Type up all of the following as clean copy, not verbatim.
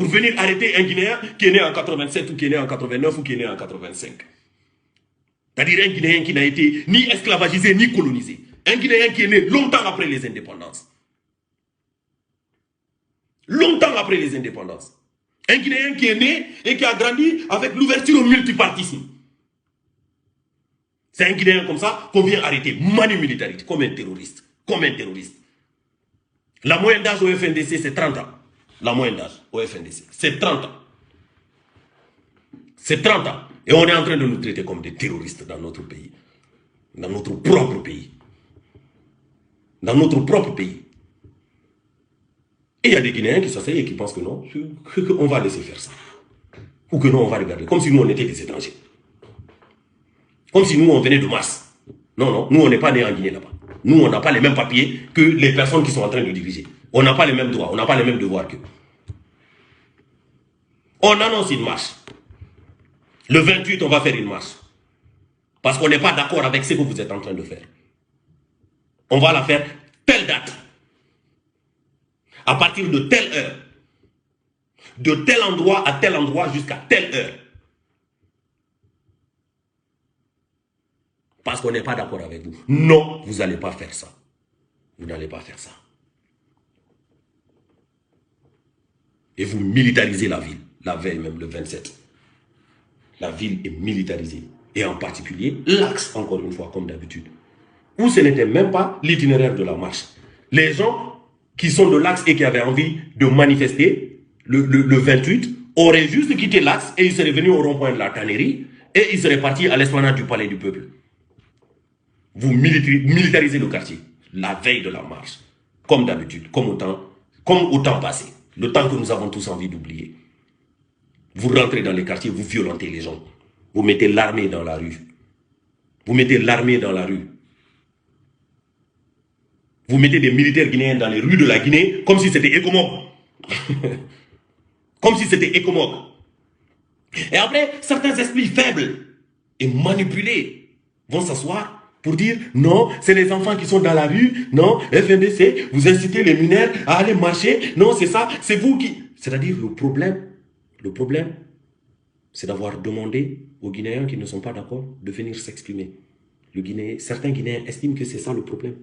pour venir arrêter un Guinéen qui est né en 87 ou qui est né en 89 ou qui est né en 85. C'est-à-dire un Guinéen qui n'a été ni esclavagisé ni colonisé. Un Guinéen qui est né longtemps après les indépendances. Longtemps après les indépendances. Un Guinéen qui est né et qui a grandi avec l'ouverture au multipartisme. C'est un Guinéen comme ça qu'on vient arrêter. Manu militariste, comme un terroriste. Comme un terroriste. La moyenne d'âge au FNDC, c'est 30 ans. La moyenne d'âge au FNDC, c'est 30 ans. C'est 30 ans. Et on est en train de nous traiter comme des terroristes dans notre pays. Dans notre propre pays. Dans notre propre pays. Et il y a des Guinéens qui s'asseyent et qui pensent que non, qu'on va laisser faire ça. Ou que non, on va regarder. Comme si nous, on était des étrangers. Comme si nous, on venait de Mars. Non, non, nous, on n'est pas nés en Guinée là-bas. Nous, on n'a pas les mêmes papiers que les personnes qui sont en train de diriger. On n'a pas les mêmes droits, on n'a pas les mêmes devoirs qu'eux. On annonce une marche. Le 28, on va faire une marche. Parce qu'on n'est pas d'accord avec ce que vous êtes en train de faire. On va la faire telle date. À partir de telle heure. De tel endroit à tel endroit jusqu'à telle heure. Parce qu'on n'est pas d'accord avec vous. Non, vous n'allez pas faire ça. Vous n'allez pas faire ça. Et vous militarisez la ville. La veille même, le 27. La ville est militarisée. Et en particulier, l'axe, encore une fois, comme d'habitude. Où ce n'était même pas l'itinéraire de la marche. Les gens qui sont de l'axe et qui avaient envie de manifester le 28 auraient juste quitté l'axe et ils seraient venus au rond-point de la tannerie et ils seraient partis à l'esplanade du palais du peuple. Vous militarisez le quartier, la veille de la marche, comme d'habitude, comme au temps passé, le temps que nous avons tous envie d'oublier. Vous rentrez dans les quartiers, vous violentez les gens. Vous mettez l'armée dans la rue. Vous mettez l'armée dans la rue. Vous mettez des militaires guinéens dans les rues de la Guinée comme si c'était Ecomog. Comme si c'était Ecomog. Et après, certains esprits faibles et manipulés vont s'asseoir pour dire non, c'est les enfants qui sont dans la rue, non, FNDC, vous incitez les mineurs à aller marcher, non, c'est ça, c'est vous qui... C'est-à-dire le problème, c'est d'avoir demandé aux Guinéens qui ne sont pas d'accord de venir s'exprimer. Certains Guinéens estiment que c'est ça le problème.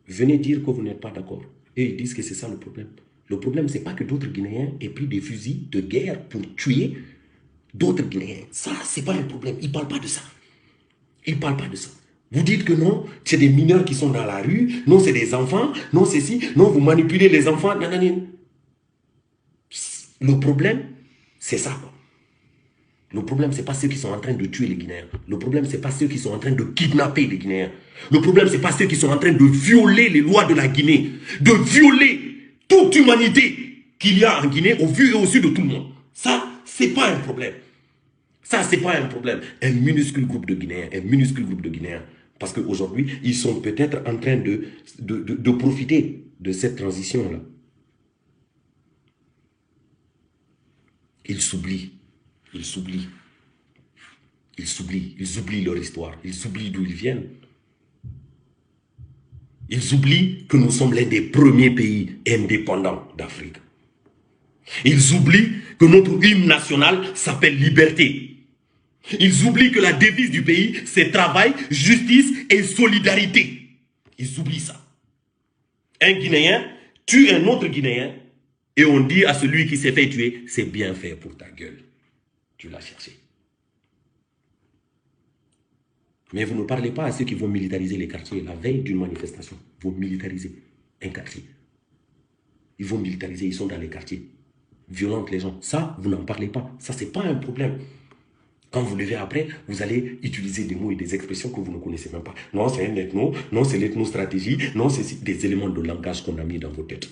Venez dire que vous n'êtes pas d'accord. Et ils disent que c'est ça le problème. Le problème, c'est pas que d'autres Guinéens aient pris des fusils de guerre pour tuer d'autres Guinéens. Ça, c'est pas un problème. Ils ne parlent pas de ça. Ils ne parlent pas de ça. Vous dites que non, c'est des mineurs qui sont dans la rue, non, c'est des enfants, non, c'est si, non, vous manipulez les enfants. Nanana. Le problème, c'est ça. Le problème, ce n'est pas ceux qui sont en train de tuer les Guinéens. Le problème, ce n'est pas ceux qui sont en train de kidnapper les Guinéens. Le problème, ce n'est pas ceux qui sont en train de violer les lois de la Guinée, de violer toute humanité qu'il y a en Guinée au vu et au su de tout le monde. Ça, ce n'est pas un problème. Ça, ce n'est pas un problème. Un minuscule groupe de Guinéens, parce qu'aujourd'hui, ils sont peut-être en train de profiter de cette transition-là. Ils s'oublient. Ils oublient leur histoire. Ils oublient d'où ils viennent. Ils oublient que nous sommes l'un des premiers pays indépendants d'Afrique. Ils oublient que notre hymne national s'appelle liberté. Ils oublient que la devise du pays, c'est travail, justice et solidarité. Ils oublient ça. Un Guinéen tue un autre Guinéen et on dit à celui qui s'est fait tuer, c'est bien fait pour ta gueule. Tu l'as cherché. Mais vous ne parlez pas à ceux qui vont militariser les quartiers la veille d'une manifestation. Vous militarisez un quartier. Ils vont militariser, ils sont dans les quartiers. Violentent les gens. Ça, vous n'en parlez pas. Ça, ce n'est pas un problème. Quand vous levez après, vous allez utiliser des mots et des expressions que vous ne connaissez même pas. Non, c'est un ethno. Non, c'est l'ethnostratégie. Non, c'est des éléments de langage qu'on a mis dans vos têtes.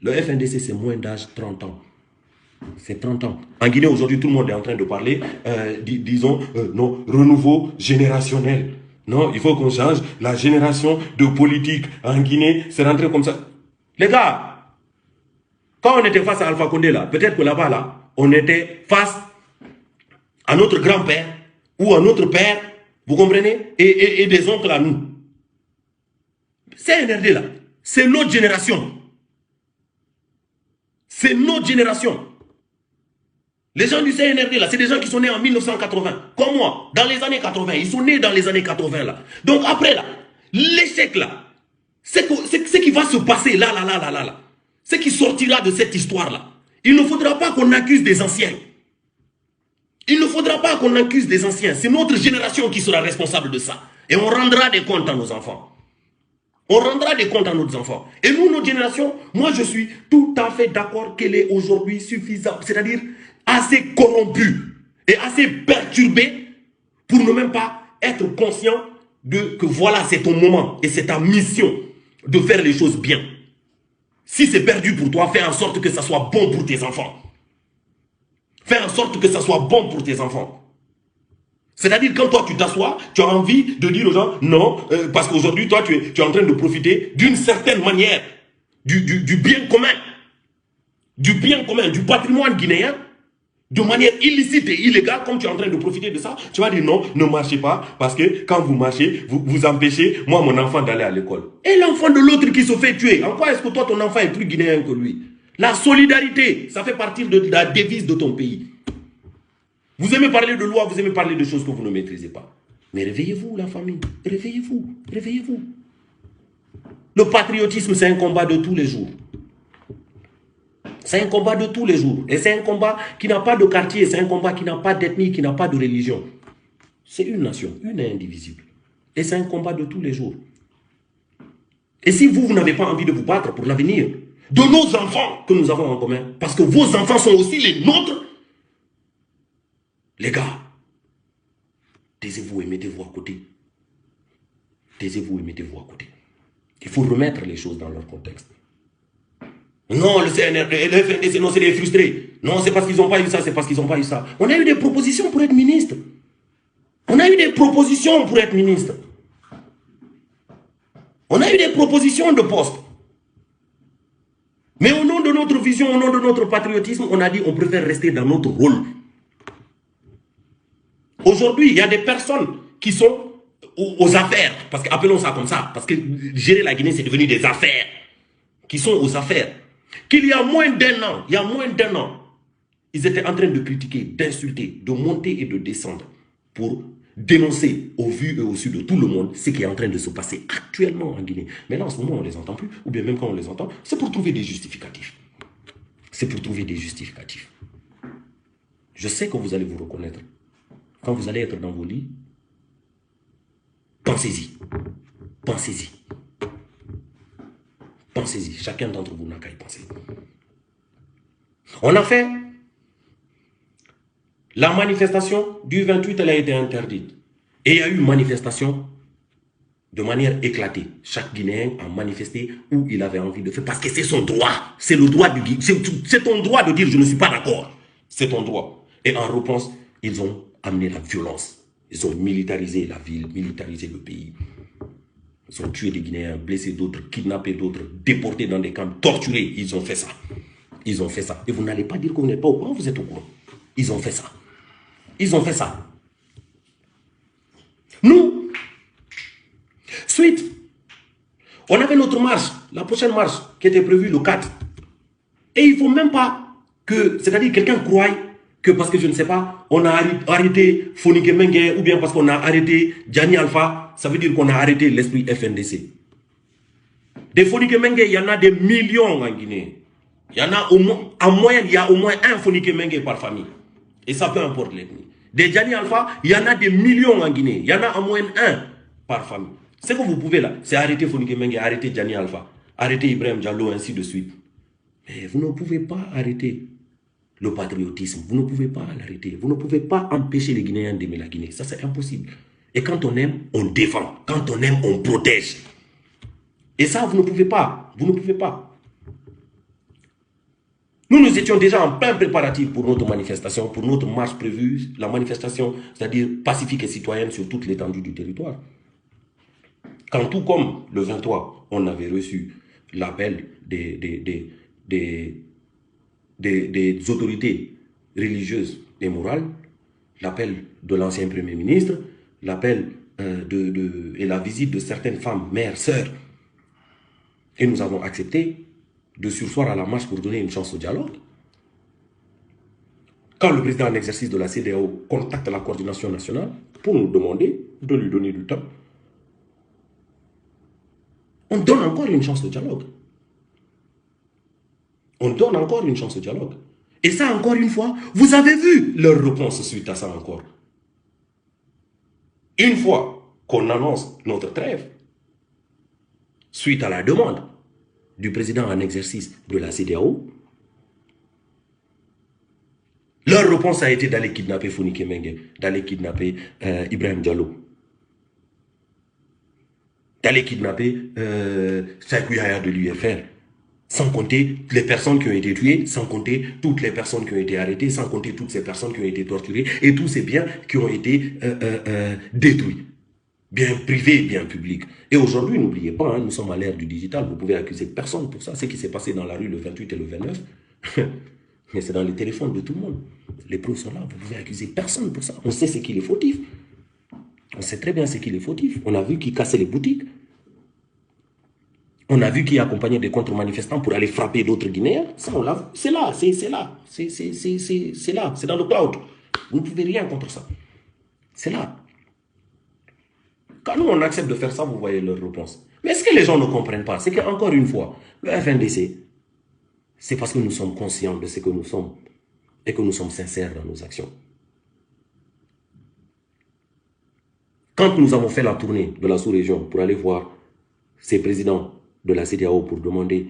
Le FNDC, c'est moins d'âge, 30 ans. C'est 30 ans. En Guinée, aujourd'hui, tout le monde est en train de parler, disons, non, renouveau générationnel. Non, il faut qu'on change la génération de politique. En Guinée, c'est rentré comme ça. Les gars, quand on était face à Alpha Condé, là, peut-être que là-bas, là, on était face à notre grand-père ou à notre père, vous comprenez, et des oncles à nous. C'est NRD, là. C'est notre génération. C'est notre génération. Les gens du CNRD, là, c'est des gens qui sont nés en 1980, comme moi, dans les années 80. Ils sont nés dans les années 80, là. Donc après, là, l'échec, là, c'est ce qui va se passer, là, ce qui sortira de cette histoire-là. Il ne faudra pas qu'on accuse des anciens. Il ne faudra pas qu'on accuse des anciens. C'est notre génération qui sera responsable de ça. Et on rendra des comptes à nos enfants. On rendra des comptes à nos enfants. Et nous, notre génération, moi, je suis tout à fait d'accord qu'elle est aujourd'hui suffisante. C'est-à-dire assez corrompue et assez perturbée pour ne même pas être conscient que voilà, c'est ton moment et c'est ta mission de faire les choses bien. Si c'est perdu pour toi, fais en sorte que ça soit bon pour tes enfants. Fais en sorte que ça soit bon pour tes enfants. C'est-à-dire quand toi tu t'assois, tu as envie de dire aux gens non, parce qu'aujourd'hui toi tu es en train de profiter d'une certaine manière du bien commun, du patrimoine guinéen, de manière illicite et illégale, comme tu es en train de profiter de ça. Tu vas dire non, ne marchez pas, parce que quand vous marchez, vous empêchez moi, mon enfant, d'aller à l'école. Et l'enfant de l'autre qui se fait tuer, en quoi est-ce que toi ton enfant est plus guinéen que lui? La solidarité, ça fait partie de la devise de ton pays. Vous aimez parler de loi, vous aimez parler de choses que vous ne maîtrisez pas. Mais réveillez-vous, la famille. Réveillez-vous. Réveillez-vous. Le patriotisme, c'est un combat de tous les jours. C'est un combat de tous les jours. Et c'est un combat qui n'a pas de quartier. C'est un combat qui n'a pas d'ethnie, qui n'a pas de religion. C'est une nation, une et indivisible. Et c'est un combat de tous les jours. Et si vous n'avez pas envie de vous battre pour l'avenir de nos enfants que nous avons en commun, parce que vos enfants sont aussi les nôtres, les gars, taisez-vous et mettez-vous à côté. Taisez-vous et mettez-vous à côté. Il faut remettre les choses dans leur contexte. Non, le CNRD, le FNDC, non, c'est des frustrés. Non, c'est parce qu'ils n'ont pas eu ça, c'est parce qu'ils n'ont pas eu ça. On a eu des propositions pour être ministre. On a eu des propositions pour être ministre. On a eu des propositions de poste. Mais au nom de notre vision, au nom de notre patriotisme, on a dit on préfère rester dans notre rôle. Aujourd'hui, il y a des personnes qui sont aux affaires, parce qu'appelons ça comme ça, parce que gérer la Guinée, c'est devenu des affaires, qui sont aux affaires. Qu'il y a moins d'un an, ils étaient en train de critiquer, d'insulter, de monter et de descendre pour dénoncer au vu et au su de tout le monde ce qui est en train de se passer actuellement en Guinée. Mais là, en ce moment, on ne les entend plus, ou bien même quand on les entend, c'est pour trouver des justificatifs. C'est pour trouver des justificatifs. Je sais que vous allez vous reconnaître. Quand vous allez être dans vos lits, pensez-y. Pensez-y. Pensez-y. Chacun d'entre vous n'a qu'à y penser. On a fait la manifestation du 28, elle a été interdite. Et il y a eu une manifestation de manière éclatée. Chaque Guinéen a manifesté où il avait envie de faire. Parce que c'est son droit. C'est le droit du Guinéen. C'est ton droit de dire je ne suis pas d'accord. C'est ton droit. Et en réponse, ils ont amené la violence. Ils ont militarisé la ville, militarisé le pays. Ils ont tué des Guinéens, blessé d'autres, kidnappé d'autres, déporté dans des camps, torturé. Ils ont fait ça. Ils ont fait ça. Et vous n'allez pas dire que vous n'êtes pas au courant, vous êtes au courant. Ils ont fait ça. Ils ont fait ça. Nous, suite, on avait notre marche, la prochaine marche qui était prévue le 4. Et il ne faut même pas que, c'est-à-dire quelqu'un croie que parce que je ne sais pas, on a arrêté Fonike Mengue ou bien parce qu'on a arrêté Gianni Alpha, ça veut dire qu'on a arrêté l'esprit FNDC. Des Fonike Mengue, il y en a des millions en Guinée. Il y en a au moins, en moyenne, il y a au moins un Fonike Mengue par famille. Et ça peu importe l'ethnie. Des Gianni Alpha, il y en a des millions en Guinée. Il y en a en moyenne un par famille. Ce que vous pouvez là, c'est arrêter Fonike Mengue, arrêter Gianni Alpha, arrêter Ibrahim Diallo, ainsi de suite. Mais vous ne pouvez pas arrêter le patriotisme. Vous ne pouvez pas l'arrêter. Vous ne pouvez pas empêcher les Guinéens d'aimer la Guinée. Ça, c'est impossible. Et quand on aime, on défend. Quand on aime, on protège. Et ça, vous ne pouvez pas. Vous ne pouvez pas. Nous étions déjà en plein préparatif pour notre manifestation, pour notre marche prévue, la manifestation, c'est-à-dire pacifique et citoyenne sur toute l'étendue du territoire. Quand tout comme le 23, on avait reçu l'appel des autorités religieuses et morales, l'appel de l'ancien Premier ministre, l'appel et la visite de certaines femmes, mères, sœurs, et nous avons accepté. de sursoir à la marche pour donner une chance au dialogue. Quand le président en exercice de la CEDEAO contacte la coordination nationale pour nous demander de lui donner du temps, on donne encore une chance au dialogue. On donne encore une chance au dialogue. Et ça, encore une fois, vous avez vu leur réponse suite à ça encore. Une fois qu'on annonce notre trêve, suite à la demande du président en exercice de la CEDEAO, leur réponse a été d'aller kidnapper Founi Kemenge, d'aller kidnapper Ibrahim Diallo, d'aller kidnapper Saïkou Yahya de l'UFR, sans compter les personnes qui ont été tuées, sans compter toutes les personnes qui ont été arrêtées, sans compter toutes ces personnes qui ont été torturées et tous ces biens qui ont été détruits. Bien privés, bien publics. Et aujourd'hui, n'oubliez pas, hein, nous sommes à l'ère du digital, vous pouvez accuser personne pour ça. Ce qui s'est passé dans la rue le 28 et le 29, mais c'est dans les téléphones de tout le monde. Les preuves sont là, vous pouvez accuser personne pour ça. On sait ce qu'il est fautif. On sait très bien ce qu'il est fautif. On a vu qui cassait les boutiques. On a vu qui accompagnait des contre-manifestants pour aller frapper d'autres Guinéens. Ça, on l'a vu. C'est là, c'est là. C'est là, c'est dans le cloud. Vous ne pouvez rien contre ça. C'est là. Quand nous, on accepte de faire ça, vous voyez leur réponse. Mais ce que les gens ne comprennent pas, c'est qu'encore une fois, le FNDC, c'est parce que nous sommes conscients de ce que nous sommes et que nous sommes sincères dans nos actions. Quand nous avons fait la tournée de la sous-région pour aller voir ces présidents de la CEDEAO pour demander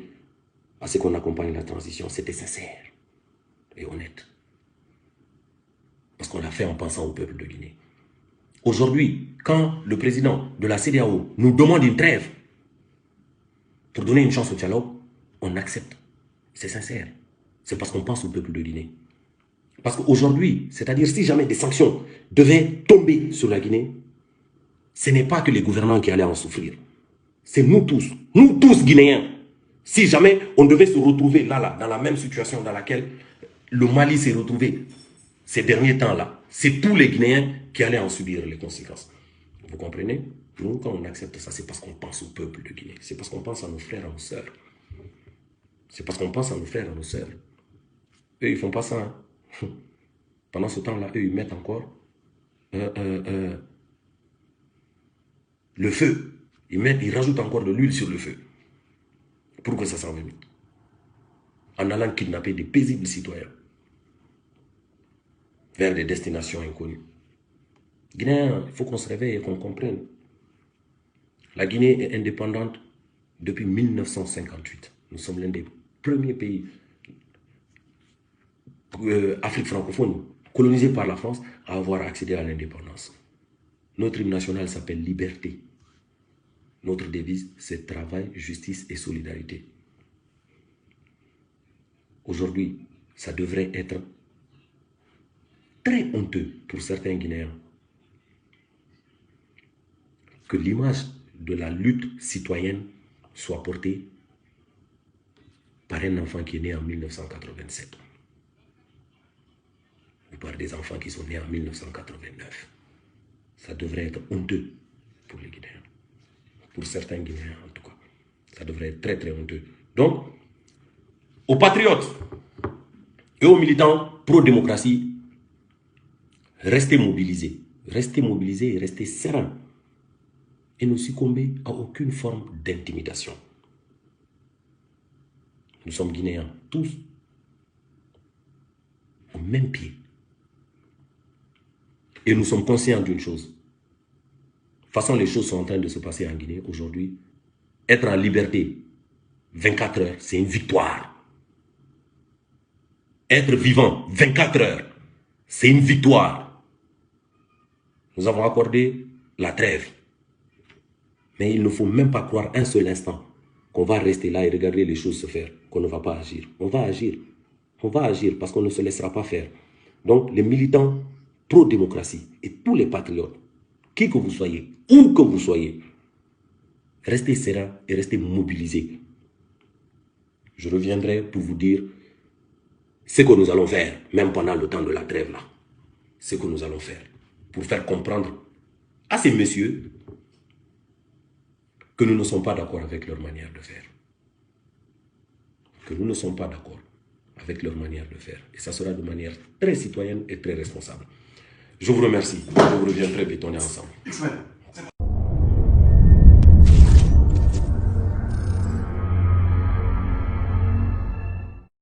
à ce qu'on accompagne la transition, c'était sincère et honnête. Parce qu'on l'a fait en pensant au peuple de Guinée. Aujourd'hui, quand le président de la CEDEAO nous demande une trêve pour donner une chance au dialogue, on accepte. C'est sincère. C'est parce qu'on pense au peuple de Guinée. Parce qu'aujourd'hui, c'est-à-dire si jamais des sanctions devaient tomber sur la Guinée, ce n'est pas que les gouvernants qui allaient en souffrir. C'est nous tous Guinéens. Si jamais on devait se retrouver là, dans la même situation dans laquelle le Mali s'est retrouvé ces derniers temps-là, c'est tous les Guinéens qui allaient en subir les conséquences. Vous comprenez? Nous, quand on accepte ça, c'est parce qu'on pense au peuple de Guinée. C'est parce qu'on pense à nos frères, à nos sœurs. C'est parce qu'on pense à nos frères, à nos sœurs. Eux, ils ne font pas ça. Hein. Pendant ce temps-là, eux, ils mettent encore le feu. Ils rajoutent encore de l'huile sur le feu pour que ça s'envenime. En allant kidnapper des paisibles citoyens vers des destinations inconnues. Guinéens, il faut qu'on se réveille et qu'on comprenne. La Guinée est indépendante depuis 1958. Nous sommes l'un des premiers pays Afrique francophone colonisés par la France à avoir accédé à l'indépendance. Notre hymne national s'appelle Liberté. Notre devise, c'est travail, justice et solidarité. Aujourd'hui, ça devrait être très honteux pour certains Guinéens que l'image de la lutte citoyenne soit portée par un enfant qui est né en 1987. Ou par des enfants qui sont nés en 1989. Ça devrait être honteux pour les Guinéens. Pour certains Guinéens, en tout cas. Ça devrait être très, très honteux. Donc, aux patriotes et aux militants pro-démocratie, restez mobilisés. Restez mobilisés et restez sereins. Et ne succombez à aucune forme d'intimidation. Nous sommes Guinéens, tous, au même pied. Et nous sommes conscients d'une chose. De toute façon, les choses sont en train de se passer en Guinée aujourd'hui. Être en liberté 24 heures, c'est une victoire. Être vivant 24 heures, c'est une victoire. Nous avons accordé la trêve. Mais il ne faut même pas croire un seul instant qu'on va rester là et regarder les choses se faire, qu'on ne va pas agir. On va agir. On va agir parce qu'on ne se laissera pas faire. Donc, les militants pro-démocratie et tous les patriotes, qui que vous soyez, où que vous soyez, restez sereins et restez mobilisés. Je reviendrai pour vous dire ce que nous allons faire, même pendant le temps de la trêve là. Ce que nous allons faire pour faire comprendre à ces messieurs que nous ne sommes pas d'accord avec leur manière de faire. que nous ne sommes pas d'accord avec leur manière de faire. Et ça sera de manière très citoyenne et très responsable. Je vous remercie. Je vous reviendrai bétonner ensemble.